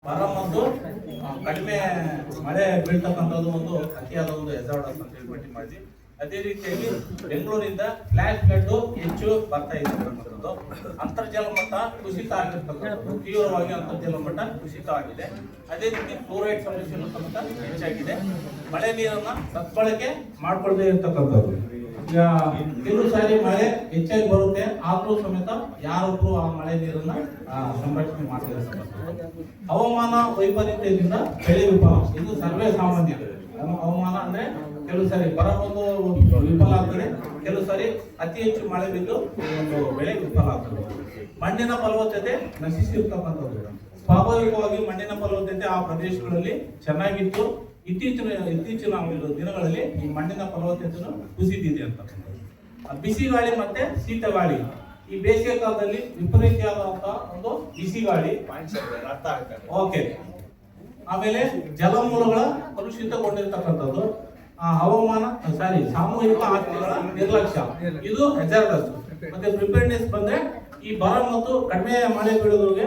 ಬರ ಮತ್ತು ಕಡಿಮೆ ಮಳೆ ಬೀಳ್ತಕ್ಕಂಥದ್ದು ಒಂದು ಅತಿಯಾದ ಒಂದು ಹೆಜಾರ್ಡಸ್ ಅಂತ ಹೇಳಿ ಪಟ್ಟಿ ಮಾಡಿದ್ವಿ. ಅದೇ ರೀತಿಯಾಗಿ ಬೆಂಗಳೂರಿಂದ ಫ್ಲಾಶ್ ಫ್ಲಡ್ ಹೆಚ್ಚು ಬರ್ತಾ ಇದೆ. ಅಂತರ್ಜಲ ಮಟ್ಟ ಕುಸಿತ ಆಗಿರ್ತಕ್ಕಂಥದ್ದು, ತೀವ್ರವಾಗಿ ಅಂತರ್ಜಲ ಮಟ್ಟ ಕುಸಿತ ಆಗಿದೆ. ಅದೇ ರೀತಿ ಫ್ಲೋರೈಡ್ ಸಮಸ್ಯೆನೂ ಸಮೇತ ಹೆಚ್ಚಾಗಿದೆ. ಮಳೆ ನೀರನ್ನ ಸದ್ಬಳಕೆ ಮಾಡ್ಕೊಳ್ದೇ ಇರ್ತಕ್ಕಂಥದ್ದು. ಈಗ ಕೆಲವು ಸಾರಿ ಮಳೆ ಹೆಚ್ಚಾಗಿ ಬರುತ್ತೆ, ಆದ್ರೂ ಸಮೇತ ಯಾರೊಬ್ರು ಆ ಮಳೆ ನೀರನ್ನ ಸಂರಕ್ಷಣೆ ಮಾಡ್ತಿರ್ತಕ್ಕಂಥದ್ದು. ಹವಾಮಾನ ವೈಪರೀತ್ಯದಿಂದ ಬೆಳೆ ವಿಫಲ, ಇದು ಸರ್ವೇ ಸಾಮಾನ್ಯ. ಹವಾಮಾನ ಅಂದ್ರೆ ಕೆಲವು ಸಾರಿ ಬರ ಒಂದು ವಿಫಲ ಆಗ್ತದೆ, ಕೆಲವು ಸಾರಿ ಅತಿ ಹೆಚ್ಚು ಮಳೆ ಬಿದ್ದು ಒಂದು ಬೆಳೆ ವಿಫಲ ಆಗ್ತದೆ. ಮಣ್ಣಿನ ಫಲವತ್ತತೆ ನಶಿಸಿರ್ತಕ್ಕಂಥದ್ದು. ಸ್ವಾಭಾವಿಕವಾಗಿ ಮಣ್ಣಿನ ಫಲವತ್ತತೆ ಆ ಪ್ರದೇಶಗಳಲ್ಲಿ ಚೆನ್ನಾಗಿತ್ತು. ಇತ್ತೀಚಿನ ದಿನಗಳಲ್ಲಿ ಈ ಮಣ್ಣಿನ ಫಲವತ್ತತೆಯನ್ನು ಕುಸಿದಿದೆ ಅಂತಕ್ಕಂಥದ್ದು. ಬಿಸಿ ಗಾಳಿ ಮತ್ತೆ ಶೀತ ಗಾಳಿ, ಈ ಬೇಸಿಗೆ ಕಾಲದಲ್ಲಿ ವಿಪರೀತವಾದಂತಹ ಒಂದು ಬಿಸಿ ಗಾಳಿ. ಓಕೆ, ಆಮೇಲೆ ಜಲಮೂಲಗಳ ಕಲುಷಿತಗೊಂಡಿರ್ತಕ್ಕಂಥದ್ದು, ಸಾಮೂಹಿಕ ಆಸ್ತಿಗಳ ನಿರ್ಲಕ್ಷ್ಯ, ಇದು ಹೆಜಾರ್ಡಸ್. ಮತ್ತೆ ಪ್ರಿಪೇರ್ನೆಸ್ ಬಂದ್ರೆ ಈ ಬರ ಮತ್ತು ಕಡಿಮೆ ಮಳೆ ಬೀಳೋದ್ರಿಗೆ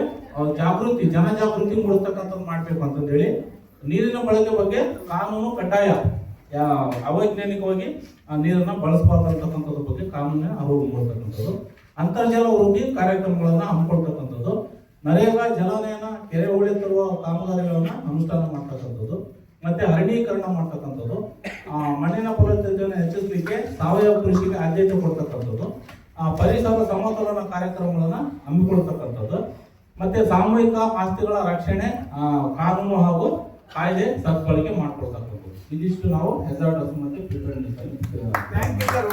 ಜನಜಾಗೃತಿ ಮೂಡಿಸ್ತಕ್ಕಂಥದ್ದು ಮಾಡ್ಬೇಕು ಅಂತಂದೇಳಿ. ನೀರಿನ ಬಳಕೆ ಬಗ್ಗೆ ಕಾನೂನು ಕಡ್ಡಾಯ, ಅವೈಜ್ಞಾನಿಕವಾಗಿ ನೀರನ್ನ ಬಳಸಬಾರ್ದಂತಕ್ಕಂಥದ್ರ ಬಗ್ಗೆ ಕಾನೂನಿನ ಅರಿವು ಮೂಡತಕ್ಕಂಥದ್ದು. ಅಂತರ್ಜಲ ವೃದ್ಧಿ ಕಾರ್ಯಕ್ರಮಗಳನ್ನ ಹಮ್ಮಿಕೊಳ್ತಕ್ಕಂಥದ್ದು. ನರೇಗಾ ಜಲನಯನ ಕೆರೆ ಹೂಳೆತ್ತುವ ಕಾಮಗಾರಿಗಳನ್ನ ಅನುಷ್ಠಾನ ಮಾಡ್ತಕ್ಕಂಥದ್ದು. ಮತ್ತೆ ಅರಣ್ಯೀಕರಣ ಮಾಡ್ತಕ್ಕಂಥದ್ದು. ಮಣ್ಣಿನ ಫಲವತ್ತತೆಯನ್ನು ಹೆಚ್ಚಿಸಲಿಕ್ಕೆ ಸಾವಯವ ಕೃಷಿಗೆ ಆದ್ಯತೆ ಕೊಡ್ತಕ್ಕಂಥದ್ದು. ಪರಿಸರ ಸಮತೋಲನ ಕಾರ್ಯಕ್ರಮಗಳನ್ನ ಹಮ್ಮಿಕೊಳ್ತಕ್ಕಂಥದ್ದು. ಮತ್ತೆ ಸಾಮೂಹಿಕ ಆಸ್ತಿಗಳ ರಕ್ಷಣೆ, ಕಾನೂನು ಹಾಗೂ ಕಾಯ್ದೆ ಸದ್ಬಳಕೆ ಮಾಡ್ಕೊಳ್ತಕ್ಕಂಥದ್ದು. ಇದಿಷ್ಟು ನಾವು ಹೆಜಾರ್ಡಸ್ ಮತ್ತೆ preparedness thank you sir.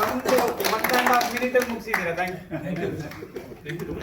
1.5 minute ಮುಗಿಸಿದ್ದೀರಾ. Thank you.